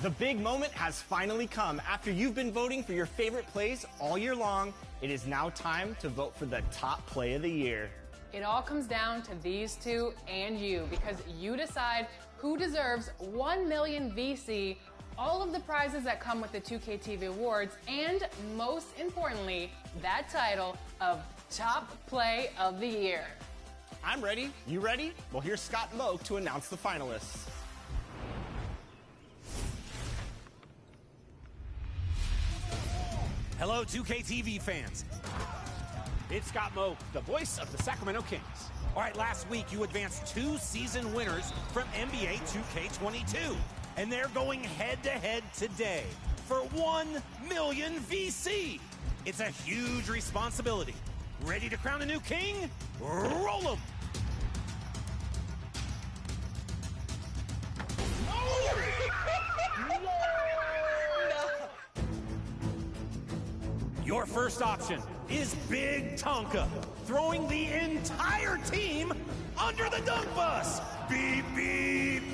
The big moment has finally come. After you've been voting for your favorite plays all year long, it is now time to vote for the top play of the year. It all comes down to these two and you, because you decide who deserves 1 million VC, all of the prizes that come with the 2K TV Awards, and most importantly, that title of Top Play of the Year. I'm ready. You ready? Well, here's Scott Moak to announce the finalists. Hello, 2K TV fans. It's Scott Moak, the voice of the Sacramento Kings. All right, last week you advanced 2 season winners from NBA 2K22. And they're going head-to-head today for 1 million VC. It's a huge responsibility. Ready to crown a new king? Roll 'em! Your first option is Big Tonka, throwing the entire team under the dunk bus. Beep, beep.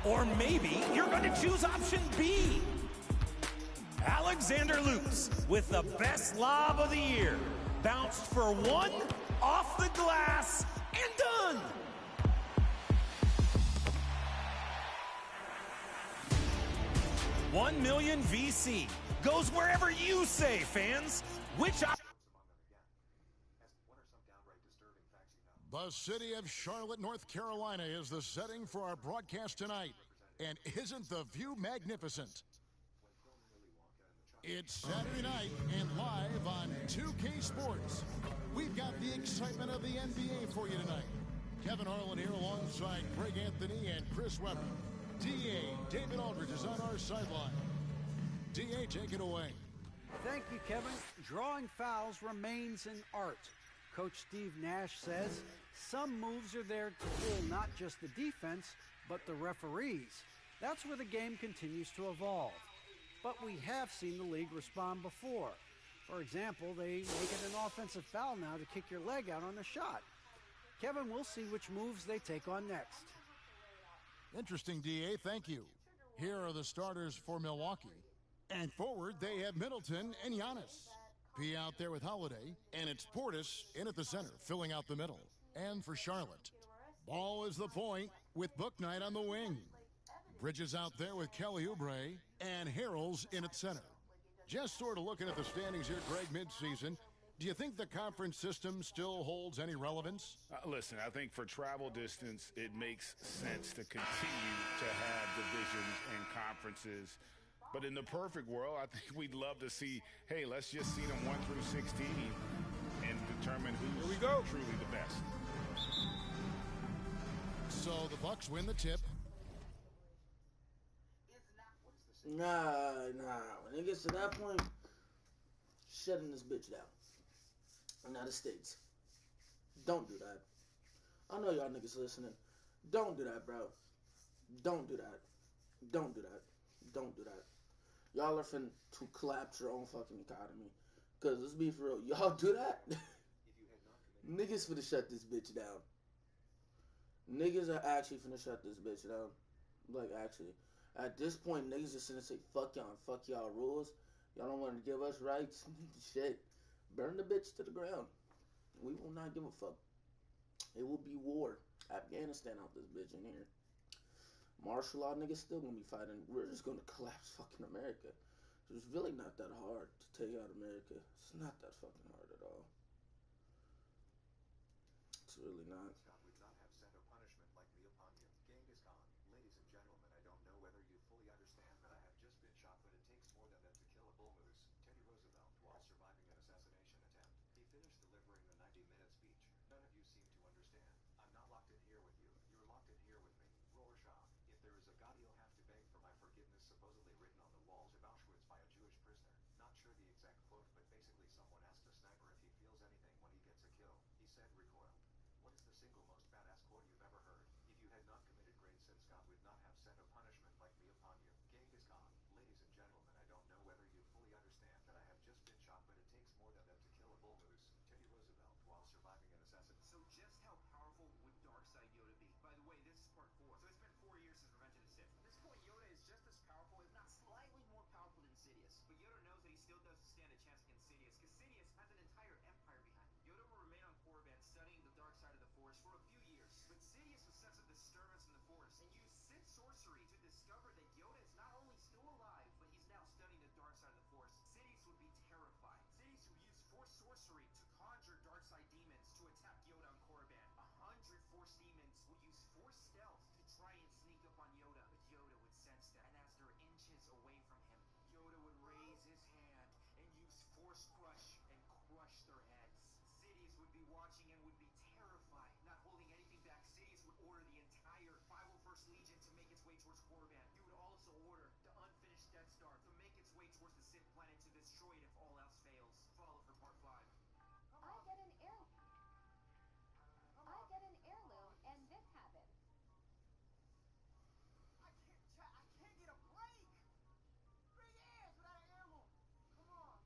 Or maybe you're going to choose option B. Alexander Loops with the best lob of the year. Bounced for 1, off the glass, and done. $1 million VC goes wherever you say, fans. Which The city of Charlotte, North Carolina is the setting for our broadcast tonight. And isn't the view magnificent? It's Saturday night and live on 2K Sports. We've got the excitement of the NBA for you tonight. Kevin Harlan here alongside Greg Anthony and Chris Webber. DA, David Aldridge is on our sideline. DA, take it away. Thank you, Kevin. Drawing fouls remains an art. Coach Steve Nash says some moves are there to fool not just the defense, but the referees. That's where the game continues to evolve. But we have seen the league respond before. For example, they make it an offensive foul now to kick your leg out on a shot. Kevin, we'll see which moves they take on next. Interesting, DA. Thank you. Here are the starters for Milwaukee. And forward, they have Middleton and Giannis. P out there with Holiday, and it's Portis in at the center, filling out the middle. And for Charlotte, Ball is the point with Bouknight on the wing. Bridges out there with Kelly Oubre, and Harrell's in at center. Just sort of looking at the standings here, Greg, midseason. Do you think the conference system still holds any relevance? Listen, I think for travel distance, it makes sense to continue to have divisions and conferences. But in the perfect world, I think we'd love to see, hey, let's just see them 1 through 16 and determine who's truly the best. So the Bucks win the tip. Nah. When it gets to that point, shutting this bitch down. United States. Don't do that. I know y'all niggas listening. Don't do that, bro. Don't do that. Don't do that. Don't do that. Y'all are finna to collapse your own fucking economy. Cause let's be for real. Y'all do that? Niggas finna shut this bitch down. Niggas are actually finna shut this bitch down. Like, actually. At this point, niggas just gonna say, fuck y'all and fuck y'all rules. Y'all don't want to give us rights. Shit. Burn the bitch to the ground. We will not give a fuck. It will be war. Afghanistan out this bitch in here. Martial law niggas still gonna be fighting. We're just gonna collapse fucking America. It's really not that hard to take out America. It's not that fucking hard at all. It's really not. Scott would not have sent a punishment like me upon you. Genghis Khan. Ladies and gentlemen, I don't know whether you fully understand that I have just been shot, but it takes more than that to kill a bull moose. Teddy Roosevelt, while surviving an assassination attempt, he finished delivering the 90-minute speech. None of you seem to understand. I'm not locked in here with you. You're locked in here with me. Rorschach. If there is a God, you'll have to beg for my forgiveness, supposedly written on the walls of Auschwitz by a Jewish prisoner. Not sure the exact quote, but basically someone asked a sniper if he feels anything when he gets a kill. He said recoil. What is the single still does stand a chance against Sidious, because Sidious has an entire empire behind him. Yoda will remain on Korriban studying the dark side of the Force for a few years, but Sidious will sense a disturbance in the Force and use Sith sorcery to discover that Yoda is not only still alive, but he's now studying the dark side of the Force. Sidious would be terrified. Sidious will use Force sorcery to conjure dark side demons to attack Yoda on Korriban. 100 Force demons will use Force stealth to try and sneak up on Yoda, but Yoda would sense them, and as they're inches away from him, Yoda would raise his hand and use Force Crush and crush their heads. Sidious would be watching and would be terrified. Not holding anything back, Sidious would order the entire 501st Legion to make its way towards Korriban. He would also order the unfinished Death Star to make its way towards the Sith planet to destroy it if all else fails. Follow for part 5. I get an heirloom, and this happens. I can't get a break! 3 years without an heirloom! Come on.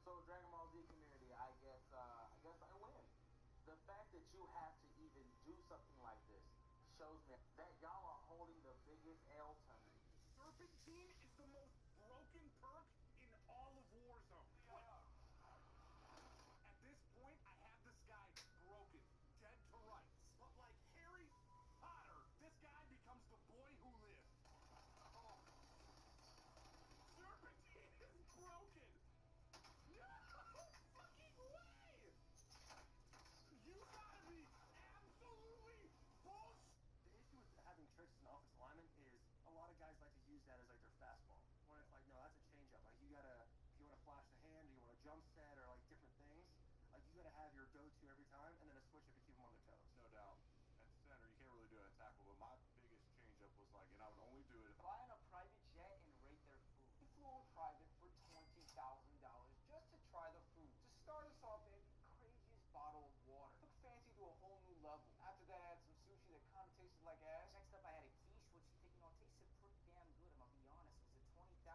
So Dragon Ball Z community, I guess I win. The fact that you have to even do something like this shows me that y'all are holding the biggest L to me. Serpentine is the most broken perk in all of Warzone. At this point, I have this guy broken, dead to rights. But like Harry Potter, this guy becomes the boy who lived. Oh. Serpentine is broken! No fucking way! You gotta be absolutely bullshit! The issue with having tricks as an offensive lineman is a lot of guys like to use that as like their fastball. When it's like, no, that's a changeup. Like you gotta, if you want to flash the hand, or you want to jump set, or like different things, like you gotta have your go-to every time, and then a switch if you keep them on their toes. No doubt. At center, you can't really do it at tackle, but my biggest changeup was like, and I would only do it if Fly on a private jet and rate their food. We flew on private for $20,000 just to try the food. To start us off, they had the craziest bottle of water. Took fancy to a whole new level. After that, I had some sushi that kind of tasted like ass. Next up, I had a quiche, which tasted pretty damn good. I'm gonna be honest. Was it $20,000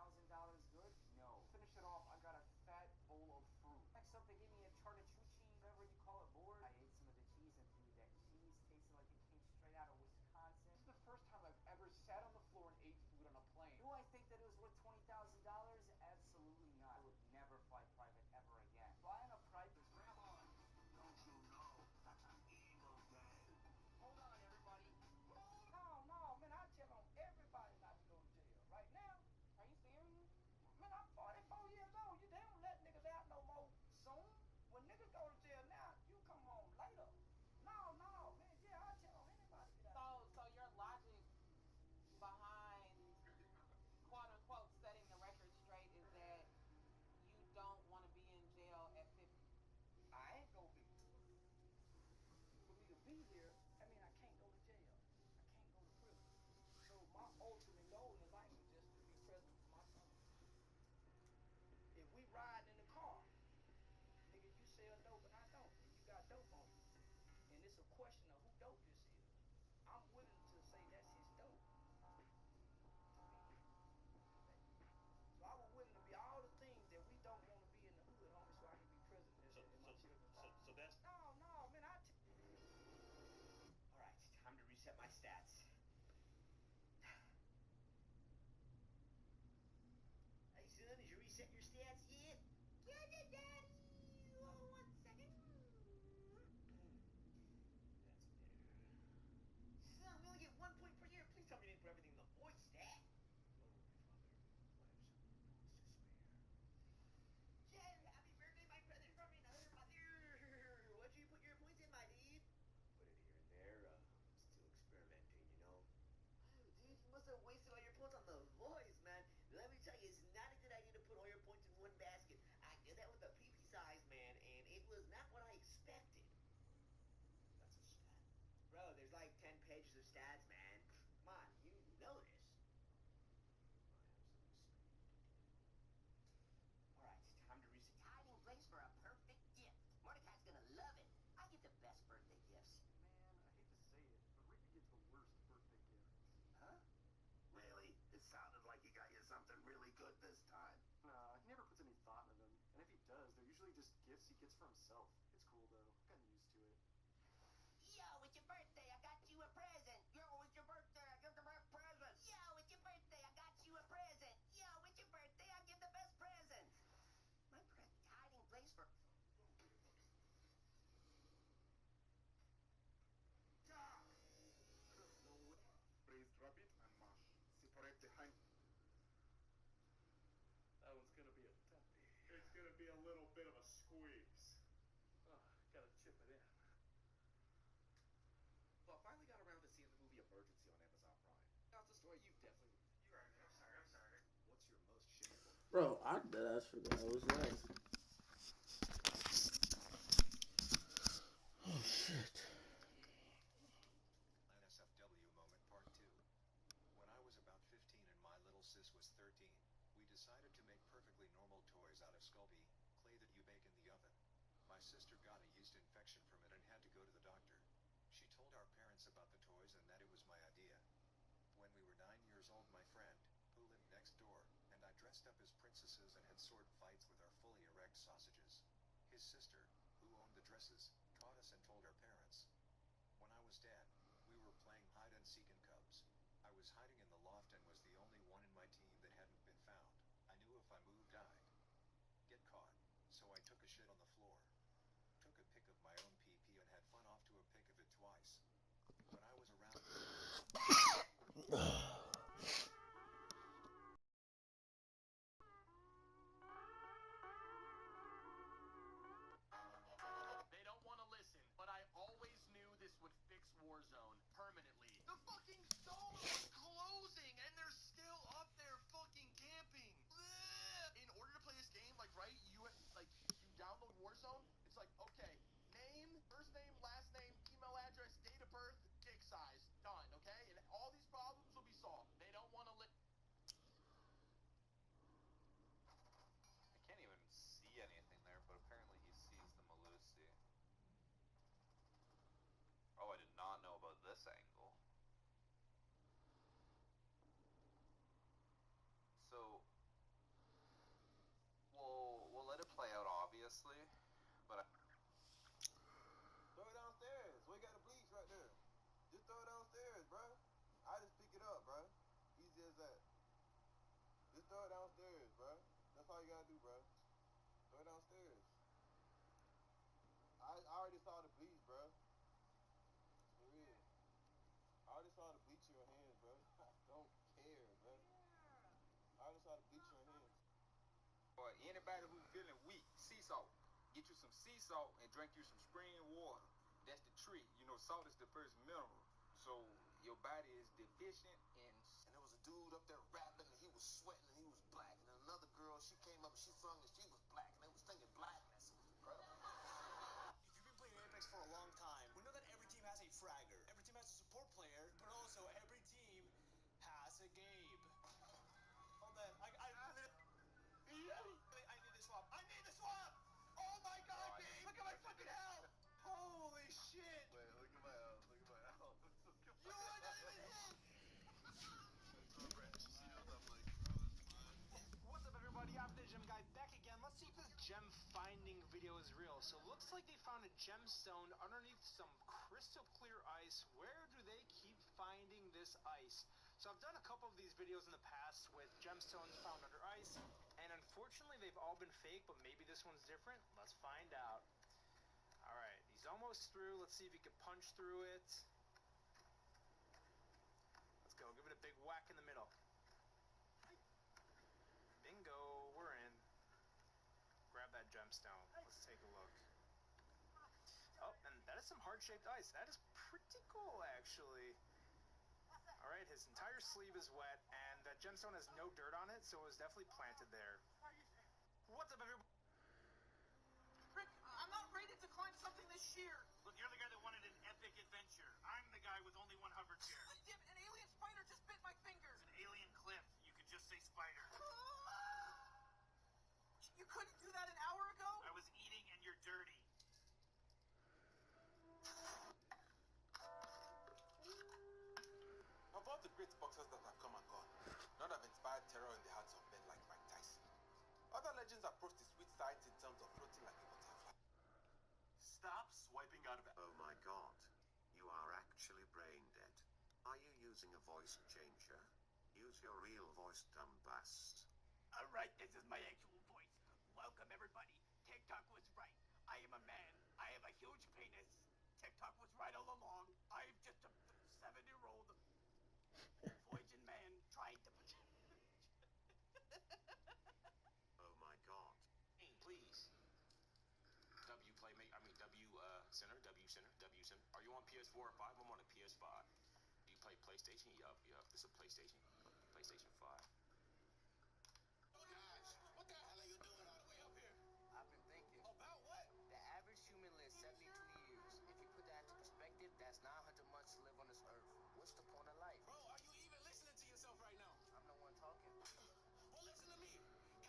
good? No. Finish it off, I got a fat bowl of fruit. Next up, they gave me a charcuterie, whatever you call it, board. I ate some of the cheese and food. That cheese tasted like it came straight out of Wisconsin. This is the first time I've ever sat on the floor and ate food on a plane. Do I think that it was worth $20,000? Absolutely not. I would never fly private ever again. Flying a private... Grandma, don't you know that's an evil day? Hold on, everybody. No, man, I tell on everybody not to go to jail. Right now, are you serious? Man, I'm 44 years old. They don't let niggas out no more soon. When niggas go to jail now, you come home later. No, man, yeah, I tell anybody. So your logic behind quote unquote setting the record straight is that you don't want to be in jail at 50. I ain't gonna be. For me to be here, I mean, I can't go to jail. I can't go to prison. So my ultimate goal in life is just to be present for my son. If we ride in the car, nigga, you sell dope and I don't, and you got dope on you, and it's a question of who dope this is, I'm willing to say that's his dope. So I was willing to be all the things that we don't want to be in the hood, homie, so I can be present in my children's life. So that's... No, man, Alright, time to reset my stats. Hey, son, did you reset your stats yet? Get it, Daddy! Oh, 1 second. That's better. Son, we only get 1 point per year. Please tell me you didn't put everything in the voice stat. Oh, my father, I have some points to spare. Yeah, happy birthday, my brother from another mother. What'd you put your points in, my dude? Put it here and there. Still experimenting, you know. Oh, dude, you must have wasted all your points on the voice, man. Let me tell you, it's not a good idea to put all your points in one basket. I did that with the PP size, man, and it was not what I expected. That's a stat. Bro, there's like 10 pages of stats, man. Come on, you know this. I have some speed. Alright, time to reset. Hiding place for a perfect gift. Mordecai's gonna love it. I get the best birthday gifts. Man, I hate to say it, but Ricky gets the worst birthday gift. Huh? Really? It sounded like he got you something really good this time. Nah, he never puts any thought into them, and if he does, they're usually just gifts he gets for himself. It's cool though, I've gotten used to it. Bro, I deadass forgot I was that. Oh shit. NSFW moment part 2. When I was about 15 and my little sis was 13, we decided to make perfectly normal toys out of Sculpey, clay that you bake in the oven. My sister got a yeast infection from it and had to go to the doctor. She told our parents about the toys and that it was my idea. When we were 9 years old, my friend, who lived next door, and I dressed up as princesses and had sword fights with our fully erect sausages. His sister, who owned the dresses, caught us and told our parents. When I was dead, we were playing hide and seek in Cubs. I was hiding in the loft and was the only one in my team that hadn't been found. I knew if I moved, I'd get caught. So I took a shit on the floor, took a pic of my own pee-pee and had fun off to a pic of it twice. When I was around... They don't want to listen, but I always knew this would fix Warzone permanently. The fucking zone was closing, and they're still up there fucking camping. In order to play this game, like, right, you download Warzone, it's like, okay, name, first name, last name, email address, date of birth, dick size, done, okay? And all these problems will be solved. They don't want to I can't even see anything there, but apparently he sees the Malusi. Oh, I did not know about this angle. So, we'll let it play out, obviously, but throw it downstairs. We got a bleach right there. Just throw it downstairs, bro. I just pick it up, bro. Easy as that. Just throw it downstairs, bro. That's all you gotta do, bro. Throw it downstairs. I already saw the bleach, bro. For real. I already saw the bleach in your hands, bro. I don't care, bro. I already saw the bleach in your hands. Or anybody who's feeling weak, sea salt. Get you some sea salt and drink you some spring water. That's the treat. You know, salt is the first mineral. So your body is deficient in... And there was a dude up there rapping and he was sweating and he was black. And then another girl, she came up and she sung and she was black. And they was thinking blackness. Bro. If you've been playing Apex for a long time, we know that every team has a fragger. Every team has a support player, but also every team has a Gabe. Hold on, I need the swap. I need the swap! Oh my god, Gabe! Look at my fucking health! Holy shit! Wait, look at my health. Look at my health. You are not even hit! What's up, everybody? I'm the Gem Guy back again. Let's see if this gem finding video is real. So it looks like they found a gemstone underneath some crystal clear ice. Where do they keep finding this ice? So I've done a couple of these videos in the past with gemstones found under ice, and unfortunately they've all been fake, but maybe this one's different. Let's find out. Alright, he's almost through. Let's see if he can punch through it. Let's go. Give it a big whack in the middle. Bingo, we're in. Grab that gemstone. Let's take a look. Oh, and that is some heart-shaped ice. That is pretty cool, actually. Alright, his entire sleeve is wet, and that gemstone has no dirt on it, so it was definitely planted there. What's up, everybody? Rick, I'm not rated to climb something this sheer. Look, you're the guy that wanted an epic adventure. I'm the guy with only one hover chair. Damn, an alien spider just bit my finger. It's an alien cliff. You could just say spider. You couldn't do that an hour ago? I was eating and you're dirty. Of all the great boxers that have come and gone, none have inspired terror in the hearts of men like Mike Tyson. Other legends approach the sweet sides in terms of floating like a butterfly. Stop swiping out of it. Oh my god. You are actually brain dead. Are you using a voice changer? Use your real voice, dumb bast. Alright, this is my actual voice. Welcome, everybody. TikTok was right. I am a man. I have a huge penis. TikTok was right all along. I am just a 7-year-old virgin man trying to... Oh my god. Please. W Playmate, W Center. Are you on PS4 or 5? I'm on a PS5. Do you play PlayStation? PlayStation? Yup. It's a PlayStation 5. Oh gosh, what the hell are you doing all the way up here? I've been thinking. About what? The average human lives 72 years. If you put that into perspective, that's 900 months to live on this earth. What's the point of life? Bro, are you even listening to yourself right now? I'm the one talking. Well, listen to me.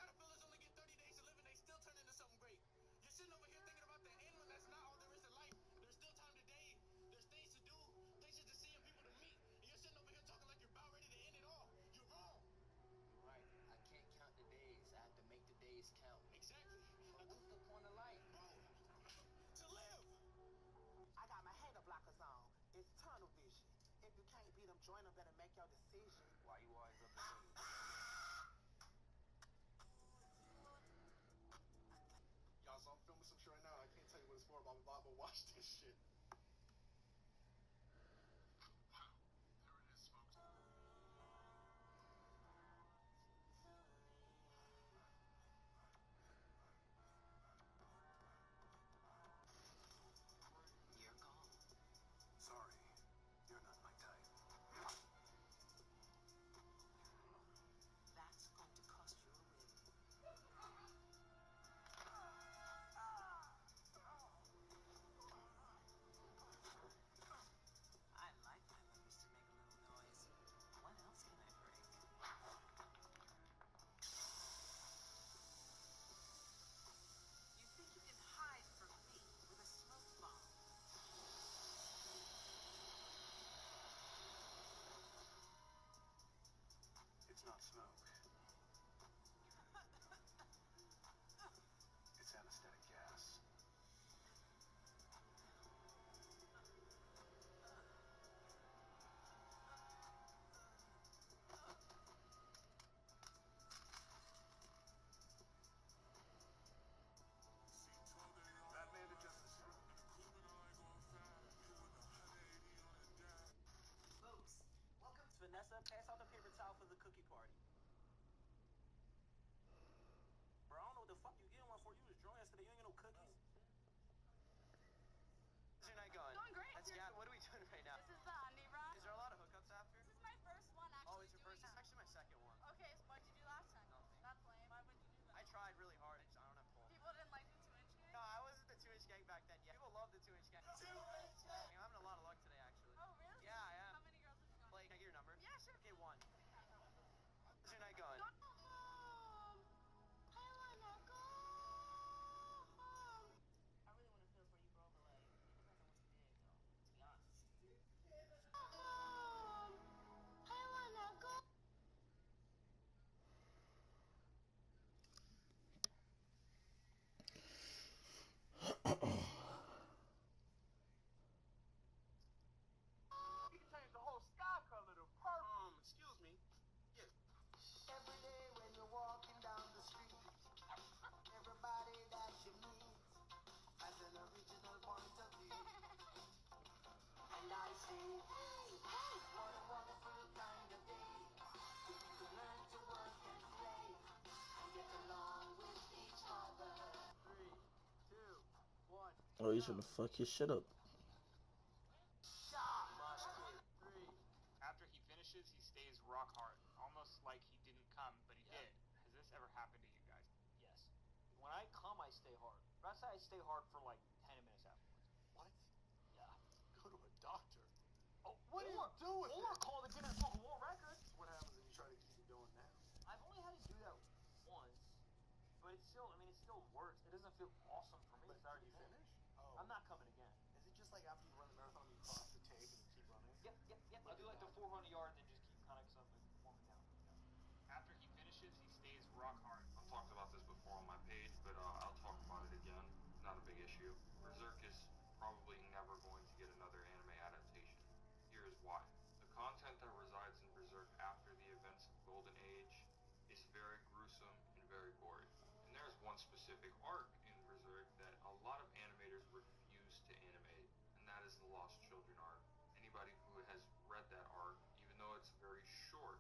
Caterpillars only get 30 days to live and they still turn into something great. You're sitting over here thinking about the end when that's not all there is to life. There's still time today. There's things to do, places to see, and people to meet. And you're sitting over here talking like you're about ready to end it all. You're wrong. You're right. I can't count the days. I have to make the days count. Exactly. But what's the point of life? Bro, to live. I got my hater blockers on. It's tunnel vision. If you can't beat them, join them. Better make your decision. Why you always up to me? Y'all, so I'm filming some shit right now. I can't tell you what it's for, blah, blah, blah, but watch this shit. There it is, folks. You're gone. Sorry, you're not my type. That's going to cost you a win. I like my weapons to make a little noise. What else can I break? You think you can hide from me with a smoke bomb? It's not smoke. It's anesthetic gas. Batman to Justice League. Folks, welcome to Vanessa. Pass out the paper towel for the cookie party. Bro, I don't know what the fuck you getting one for. You was drunk yesterday. You ain't get no cookies. How's your night going? Going great. That's Gab. What are we doing right now? This is the honey run. Is there a lot of hookups after? This is my first one actually. Oh, it's your first. It's actually my second one. Okay, so what did you do last time? Nothing. That's lame. Why would you do that? I tried really hard. I don't have pull. People didn't like the 2-inch gang? No, I wasn't the 2-inch gang back then. Yeah, people love the 2-inch gang. 2-inch gang! I'm having a lot of luck today, actually. Oh, really? Yeah, I am. How many girls have you gone? Like, can I get your number? Yeah, sure. Okay, one. How's your night going? Go home. I wanna go home. I really want to feel for you, bro, but like, it depends on what you did, though. To be honest. Go home. I wanna go. You can change the whole sky color to purple. Excuse me. Yeah. Every day when you're walking down the street, everybody that you meet has an original point of view. And I say, hey, hey, what a wonderful kind of day. If we could learn to work and play and get along with each other. 3, 2, 1. Oh, he's gonna fuck his shit up. After he finishes, he stays rock hard, almost like he didn't come, but he did. Has this ever happened to you guys? Yes. When I come, I stay hard. But I say I stay hard for like 10 minutes afterwards. What? Yeah. Go to a doctor. Oh, What do you do with or it? call the Guinness Book of World Records. What happens if you try to keep it going now? I've only had to do that once, but it's still, I mean, it still works. It doesn't feel awesome for me. But It's already can you finish? Oh. I'm not coming again. Is it just like after you run the marathon, you cross the tape and you keep running? Yep. I do like the 400 yard and then just keep kind of warming down. After he finishes, he stays rock hard. I've talked about this before on my page, but I'll talk about it again. Not a big issue. Berserk is probably never going to get another anime adaptation. Here is why. The content that resides in Berserk after the events of Golden Age is very gruesome and very gory. And there's one specific arc in Berserk that a lot of animators refuse to animate, and that is the Lost Children arc. Anybody who has read that arc, even though it's very short,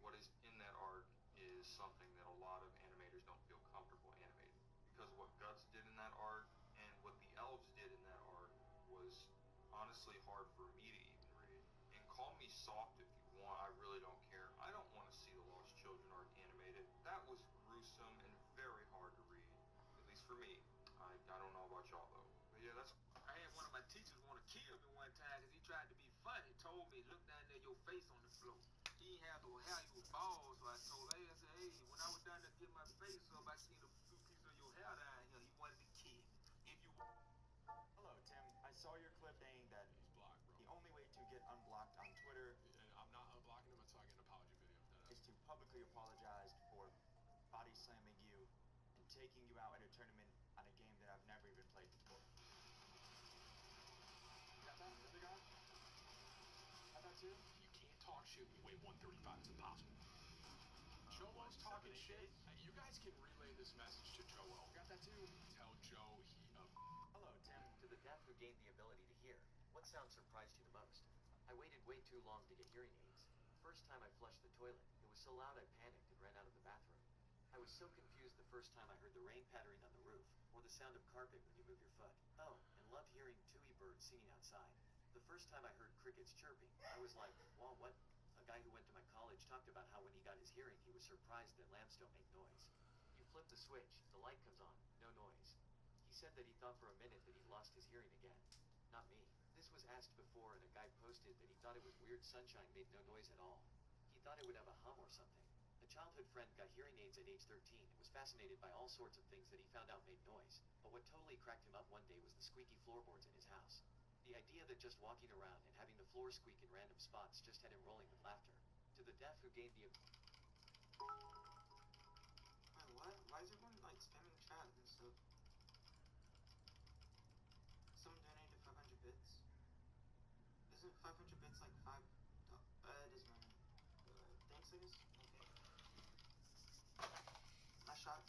what is in that arc is something that a lot of animators don't feel comfortable animating. Because what Guts did in that arc and what the Elves did in that arc was honestly hard for me to even read. And call me soft if you want. I really don't care. I don't want to see the Lost Children arc animated. That was gruesome and very hard to read, at least for me. I don't know about y'all though. But yeah, that's. I had one of my teachers want to kill me one time because he tried to be funny. Told me, look down there, your face on the floor. He didn't have no hair, you was bald. So I told him, I said, hey, when I was down there getting my face up, I seen a few pieces of your hair down here. He wanted to kill me. If you Hello, Tim. I saw your clip saying that He's blocked, bro. the only way to get unblocked on Twitter And I'm not unblocking him until I get an apology video. is to publicly apologize for body slamming you and taking you out at a tournament on a game that I've never even played before. Got that? The big eye? Got that too? You can't talk shit when you weigh 135. It's impossible. Joel's talking shit. You guys can relay this message to Joel. Got that too? Tell Joe he Hello, Tim. To the deaf who gained the ability to hear, what sound surprised you the most? I waited way too long to get hearing aids. First time I flushed the toilet, it was so loud I panicked and ran out of the bathroom. I was so confused the first time I heard the rain pattering on the roof, or the sound of carpet when you move your foot. Oh, and loved hearing tui birds singing outside. The first time I heard crickets chirping, I was like, wow, what? A guy who went to my college talked about how when he got his hearing, he was surprised that lamps don't make noise. You flip the switch, the light comes on, no noise. He said that he thought for a minute that he lost his hearing again. Not me. This was asked before, and a guy posted that he thought it was weird sunshine made no noise at all. He thought it would have a hum or something. A childhood friend got hearing aids at age 13 and was fascinated by all sorts of things that he found out made noise. But what totally cracked him up one day was the squeaky floorboards in his house. The idea that just walking around and having the floor squeak in random spots just had him rolling with laughter. To the deaf who gained the... what? Why is everyone like spamming chat and stuff? Someone donated 500 bits. Isn't 500 bits like $5? It doesn't matter. Thanks, I guess? Okay. Nice shot.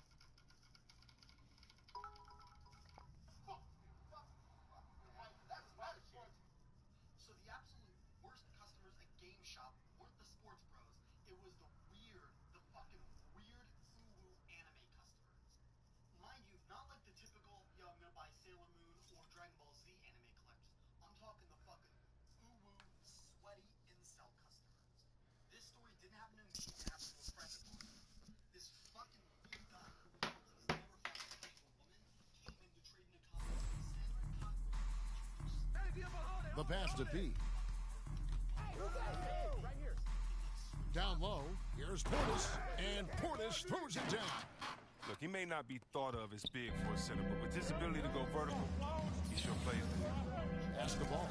So the absolute worst customers at Game Shop weren't the sports bros. It was the fucking weird uwu anime customers. Mind you, not like the typical, yo, I'm gonna buy Sailor Moon or Dragon Ball Z anime collectors. I'm talking the fucking uwu, sweaty incel customers. This story didn't happen to me, it happened to a friend of mine. This fucking weird guy who probably has never fucking touched a woman came in to trade in a comment with samurai cockroaches. The pass to P. Down low, here's Portis, and Portis throws it down. Look, he may not be thought of as big for a center, but with his ability to go vertical, he sure plays big. Pass the ball.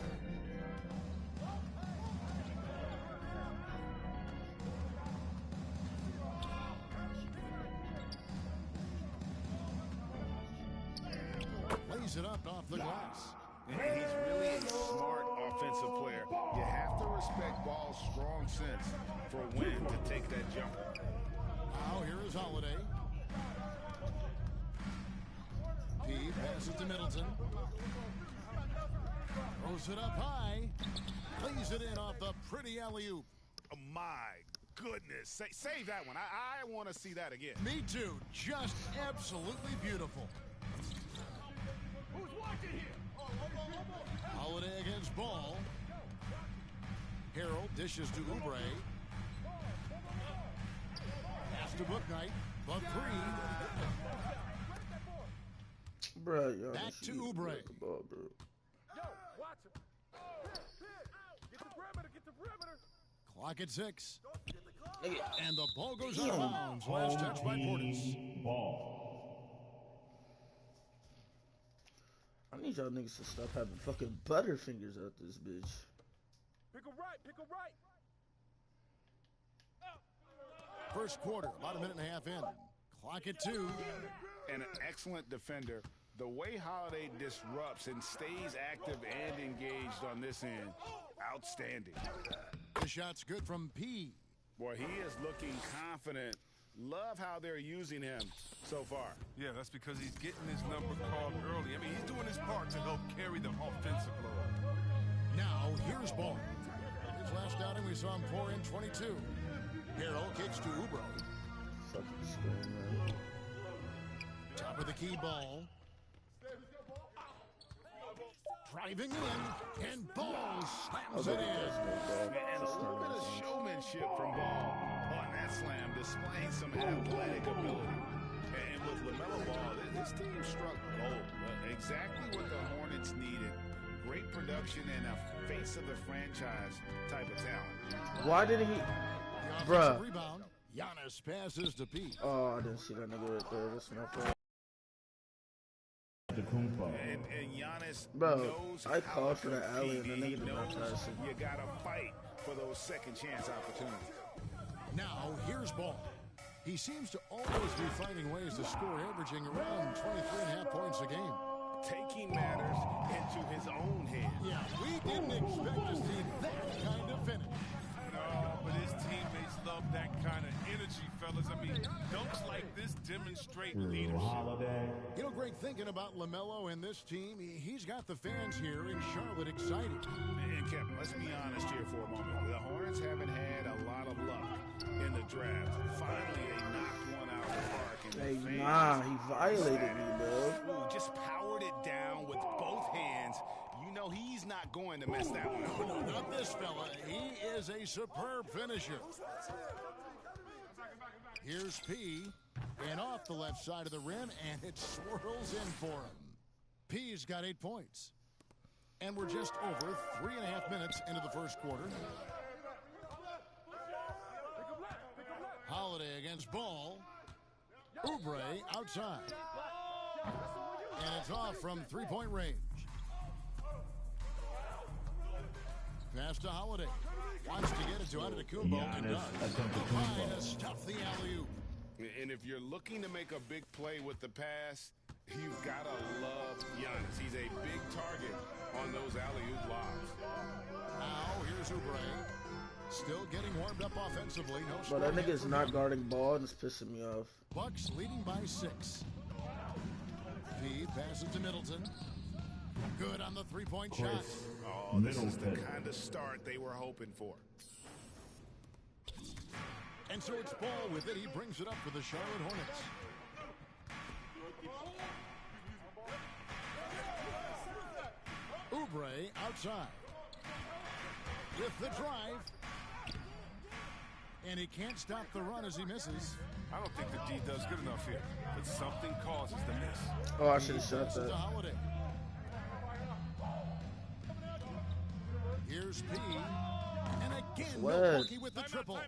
Lays it up off the glass. And he's really a smart offensive player. You have to respect Ball's strong sense for when to take that jumper. Now here is Holiday. P passes to Middleton. Throws it up high. Lays it in off the pretty alley-oop. Oh, my goodness. Save that one. I want to see that again. Me too. Just absolutely beautiful. Who's watching here? Holiday against Ball. Harold dishes to Oubre. Pass to Booknight. The three. Bro, yo, back to Oubre. Ball, bro. Yo, watch him. Get the perimeter, get the perimeter. Clock at 6. Nigga. And the ball goes out of bounds. Last touch by Portis. Ball. I need y'all niggas to stop having fucking butterfingers out this bitch. Pick a right, pick a right. First quarter, about a minute and a half in. Clock at 2. And an excellent defender. The way Holiday disrupts and stays active and engaged on this end, outstanding. The shot's good from P. Boy, he is looking confident. Love how they're using him so far. Yeah, that's because he's getting his number called early. I mean, he's doing his part to help carry the offensive load. Now, here's Ball. His last outing, we saw him pour in 22. Harold kicks to Oubre. Fucking screen, man. Top of the key Ball. driving in, and Ball slams it in. And a little bit of showmanship from Ball on that slam, displaying some athletic ability. And with LaMelo Ball, this team struck gold. Exactly what the Hornets needed. Great production and a face of the franchise type of talent. Why didn't he? Bruh. Rebound. Giannis passes to Pete. Oh, I didn't see that nigga right there. That's my fault. And Giannis knows I called for that alley and the nigga did not knows pass it. you gotta fight for those second chance opportunities. Now here's Ball. He seems to always be finding ways to score, averaging around 23.5 points a game. Taking matters into his own hands. Yeah, we didn't expect to see that kind of finish. No, but his teammates love that kind of energy, fellas. I mean, dunks like this demonstrate leadership. You know, Greg, thinking about LaMelo and this team, he's got the fans here in Charlotte excited. And Kevin, let's be honest here for a moment. The Hornets haven't had a lot of luck in the draft. Finally, they knocked one out of the park. And Hey, the fans nah, he violated me, bro. Ooh, just powered it down with both hands. You know he's not going to mess that one up. No, not this fella. He is a superb finisher. Here's P, and off the left side of the rim, and it swirls in for him. P's got 8 points. And we're just over 3.5 minutes into the first quarter. Holiday against Ball. Oubre outside. And it's off from three-point range. Pass to Holiday. Wants to get it to Antetokounmpo and does. Trying to stuff the alley-oop. And if you're looking to make a big play with the pass, you've got to love Giannis. He's a big target on those alley-oop lobs. Now, here's Oubre. Still getting warmed up offensively. No But that scoring nigga's not guarding Ball and it's pissing me off. Bucks leading by 6. P passes to Middleton. Good on the three-point shot. Oh, this is the kind of start they were hoping for. And so it's Ball with it. He brings it up for the Charlotte Hornets. Oubre outside. With the drive. And he can't stop the run as he misses. I don't think the D does good enough here, but something causes the miss. Oh, I should have shot that. Holiday. Here's P. And again, Milwaukee with the triple.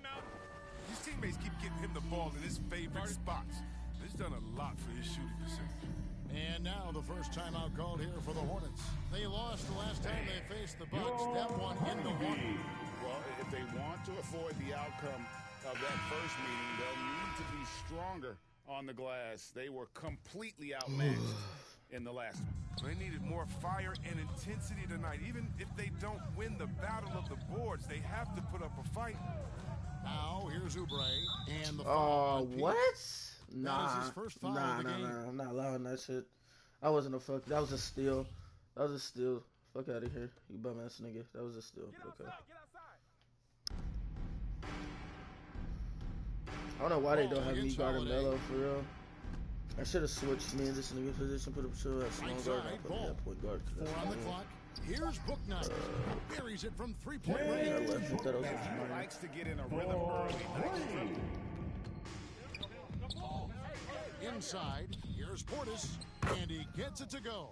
His teammates keep getting him the ball in his favorite spots. He's done a lot for his shooting percentage. And now the first timeout called here for the Hornets. They lost the last time they faced the Bucks. That one in Milwaukee. Well, if they want to avoid the outcome of that first meeting, they'll need to be stronger on the glass. They were completely outmatched in the last one. They needed more fire and intensity tonight. Even if they don't win the battle of the boards, they have to put up a fight. Now, here's Oubre. And the Oh, what? Nah, That is his first foul nah, of the nah, game. nah. I'm not allowing that shit. I wasn't a fuck. That was a steal. That was a steal. Fuck out of here, you bum ass nigga. That was a steal. Okay. I don't know why they don't have me guarding Melo for real. I should have switched me in this nigga position, put him so at small guard, and put me at point guard. 4 on the clock. Here's Booknight. Buries it from three-point I range. left with that was He likes to get in a rhythm early. Inside, here's Portis, and he gets it to go.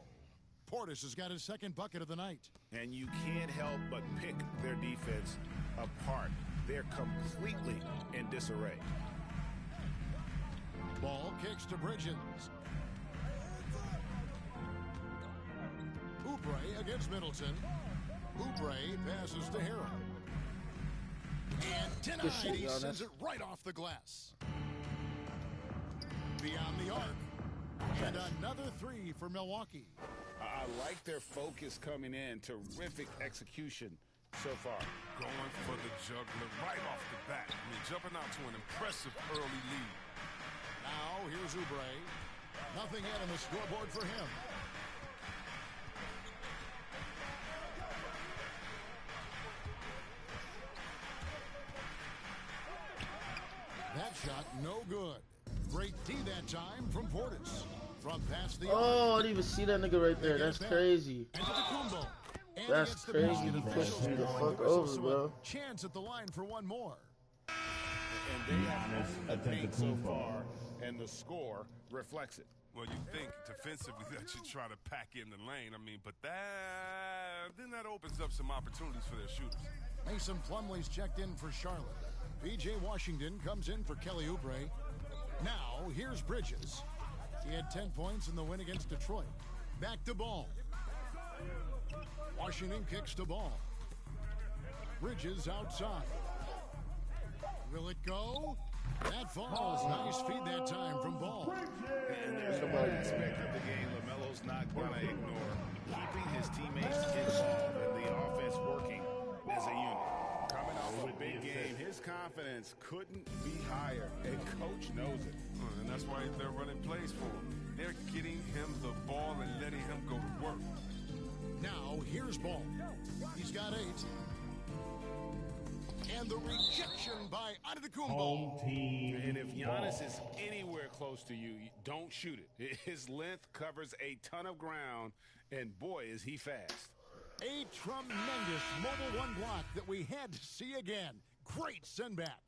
Portis has got his second bucket of the night. And you can't help but pick their defense apart. They're completely in disarray. Ball kicks to Bridges. Oubre against Middleton. Oubre passes to Harrell. And Good denied, shit, he Giannis. sends it right off the glass. Beyond the arc. And another three for Milwaukee. I like their focus coming in. Terrific execution so far. Going for the juggler right off the bat. I mean, jumping out to an impressive early lead. Now, here's Oubre. Nothing yet on the scoreboard for him. That shot, no good. Great D that time from Portis. From past the Oh, I didn't even see that nigga right there. That's crazy. That's crazy. He pushed me the fuck over, bro. Chance at the line for one more. And they have owned the paint so far, and the score reflects it. Well, you think defensively that you try to pack in the lane. I mean, but that opens up some opportunities for their shooters. Mason Plumlee's checked in for Charlotte. P.J. Washington comes in for Kelly Oubre. Now, here's Bridges. He had 10 points in the win against Detroit. Back to Ball. Washington kicks to Ball. Bridges outside. Will it go? That falls. Nice feed that time from Ball. And there's one aspect of the game LaMelo's not going to ignore. Keeping his teammates involved and the offense working as a unit. Coming off a big game, his confidence couldn't be higher, and Coach knows it. And that's why they're running plays for him. They're getting him the ball and letting him go to work. Now, here's Ball. He's got 8. And the rejection by Antetokounmpo. And if Giannis is anywhere close to you, don't shoot it. His length covers a ton of ground, and boy, is he fast. A tremendous mobile one block that we had to see again. Great send back.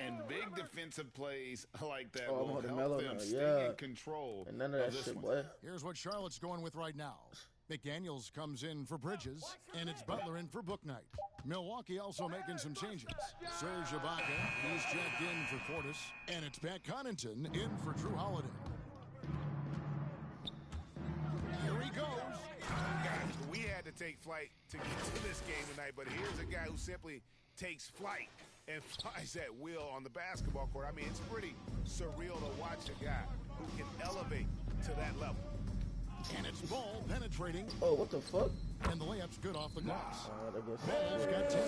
And big defensive plays like that Oh, will I'm help Melo them now, stay yeah. in control And none of that this shit, one. boy. Here's what Charlotte's going with right now. McDaniels comes in for Bridges, and it's Butler in for Booknight. Milwaukee also making some changes. Serge Ibaka, he's checked in for Portis, and it's Pat Connaughton in for Drew Holiday. Here he goes. Guys, we had to take flight to get to this game tonight, but here's a guy who simply takes flight and flies at will on the basketball court. I mean, it's pretty surreal to watch a guy who can elevate to that level. And it's Ball penetrating. Oh, what the fuck? And the layup's good off the glass. I guess Ball's got 10.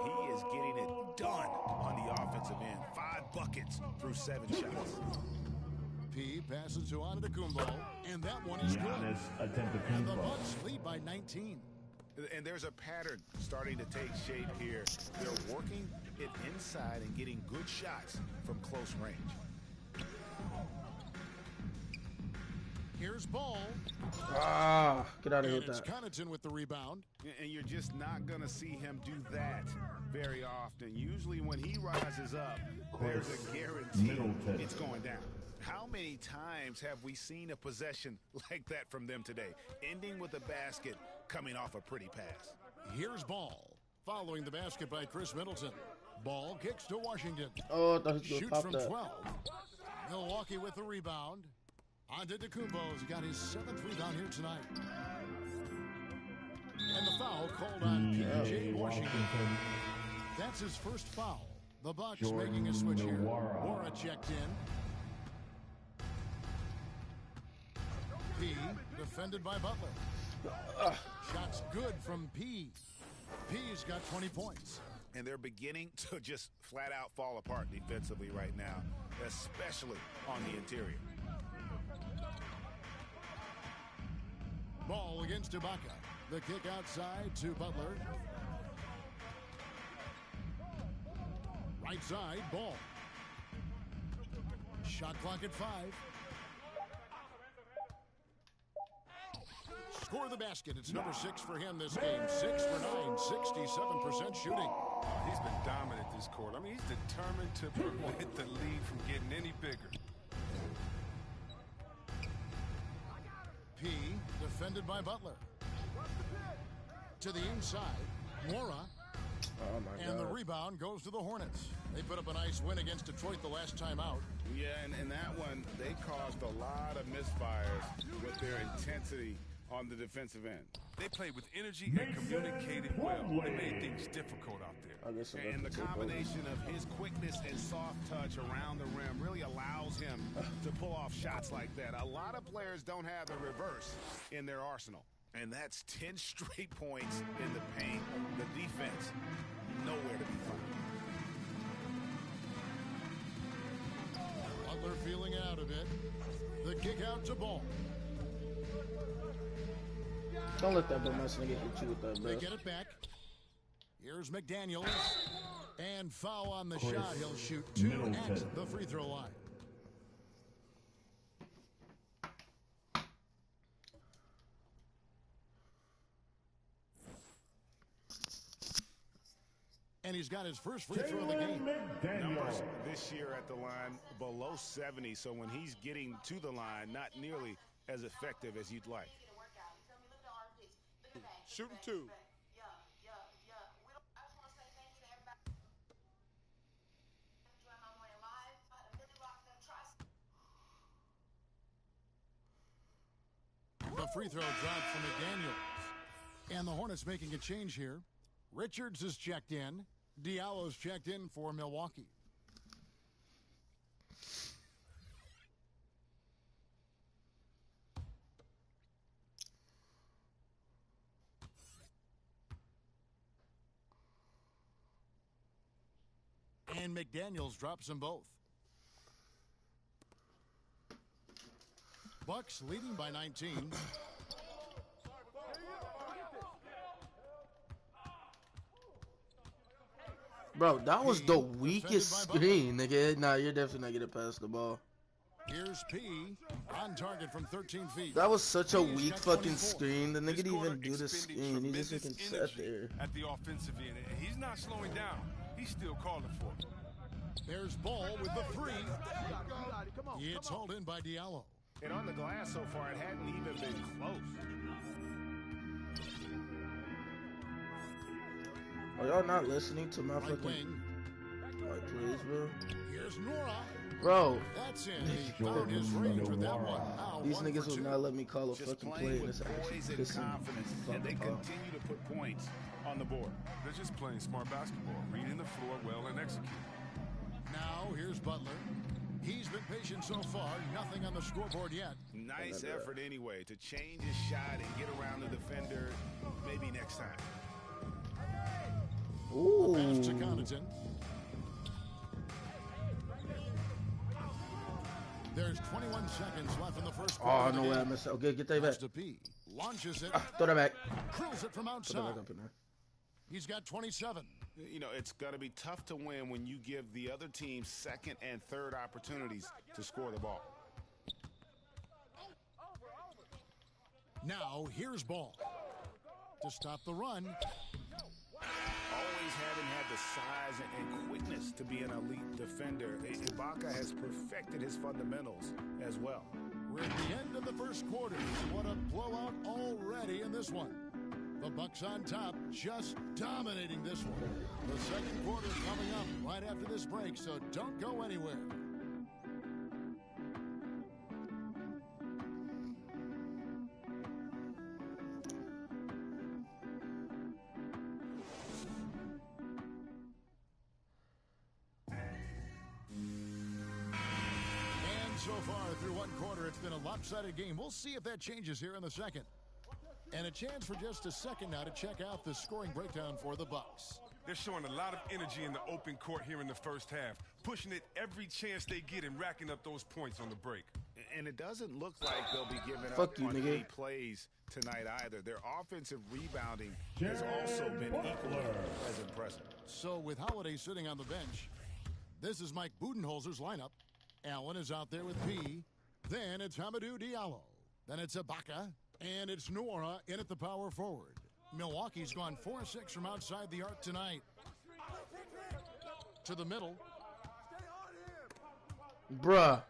He is getting it done on the offensive end. 5 buckets through 7 shots. P passes to Antetokounmpo, and that one is good. And the Bucks lead by 19. And there's a pattern starting to take shape here. They're working it inside and getting good shots from close range. Here's Ball. Ah, get out of here And with it's that. Connaughton with the rebound. And you're just not going to see him do that very often. Usually when he rises up, there's a guarantee it's going down. How many times have we seen a possession like that from them today, ending with a basket coming off a pretty pass? Here's Ball. Following the basket by Chris Middleton. Ball kicks to Washington. Oh, I thought he was going to Shoots pop from that. 12. Milwaukee with the rebound. Antetokounmpo's got his 7th rebound here tonight. And the foul called on P.J. Washington. That's his first foul. The Bucks making a switch here. Wara checked in. P defended by Butler. Shots good from P. P's got 20 points. And they're beginning to just flat out fall apart defensively right now, especially on the interior. Ball against Ibaka. The kick outside to Butler. Right side, Ball. Shot clock at 5. Score the basket. It's number 6 for him this game. 6 for 9, 67% shooting. He's been dominant this quarter. I mean, he's determined to prevent the lead from getting any bigger. P defended by Butler. To the inside, Mora. Oh, my God. And the rebound goes to the Hornets. They put up a nice win against Detroit the last time out. Yeah, and that one, they caused a lot of misfires with their intensity on the defensive end. They played with energy and communicated well. They made things difficult out there. And the combination of his quickness and soft touch around the rim really allows him to pull off shots like that. A lot of players don't have the reverse in their arsenal. And that's 10 straight points in the paint. The defense, nowhere to be found. Butler feeling it out a bit. The kick out to Ball. Don't let that dumbass nigga hit you with that, bro. They get it back. Here's McDaniels. And foul on the shot. He'll shoot 2 at the free throw line. And he's got his first free throw of the game. Numbers this year at the line below 70, so when he's getting to the line, not nearly as effective as you'd like. Shooting two. The free throw dropped from McDaniels. And the Hornets making a change here. Richards is checked in. Diallo's checked in for Milwaukee. And McDaniels drops them both. Bucks leading by 19. Bro, that was the weakest screen, nigga. Nah, you're definitely not getting past the ball. Here's P on target from 13 feet. That was such a weak fucking screen. The nigga didn't even do the screen. He just fucking sat there. At the offensive end, he's not slowing down. He's still calling for it. There's Ball with the three. It's hauled in by Diallo. And on the glass so far, it hadn't even been close. Are y'all not listening to my fucking... Alright, please, bro. Here's Nora. Bro. That's in. He found his range with that one. Now These 1 niggas for will 2. not let me call a Just fucking playing play, and with it's actually poise and pissing confidence, me and they fucking off. continue to put points on the board. They're just playing smart basketball, reading the floor well and executing. Now here's Butler. He's been patient so far. Nothing on the scoreboard yet. Nice effort anyway to change his shot and get around the defender. Maybe next time. Ooh. Pass to Connaughton. There's 21 seconds left in the first quarter. Oh, no way I missed it. Okay, get that back. To P. Launches it. Throw that back. Drills it from outside. Throw that back up in there. He's got 27. You know, it's going to be tough to win when you give the other team second and third opportunities to score the ball. Now, here's Ball. To stop the run. Always having had the size and quickness to be an elite defender, Ibaka has perfected his fundamentals as well. We're at the end of the first quarter. What a blowout already in this one. The Bucks on top, just dominating this one. The second quarter coming up right after this break, so don't go anywhere. And so far through one quarter, it's been a lopsided game. We'll see if that changes here in the second. And a chance for just a second now to check out the scoring breakdown for the Bucks. They're showing a lot of energy in the open court here in the first half, pushing it every chance they get and racking up those points on the break. And it doesn't look like they'll be giving Fuck up you, on nigga. any plays tonight either. Their offensive rebounding has also been equally as impressive. So with Holiday sitting on the bench, this is Mike Budenholzer's lineup. Allen is out there with P. Then it's Hamidou Diallo. Then it's Ibaka. And it's Nora in at the power forward. Milwaukee's gone 4-6 from outside the arc tonight. To the middle. Bruh.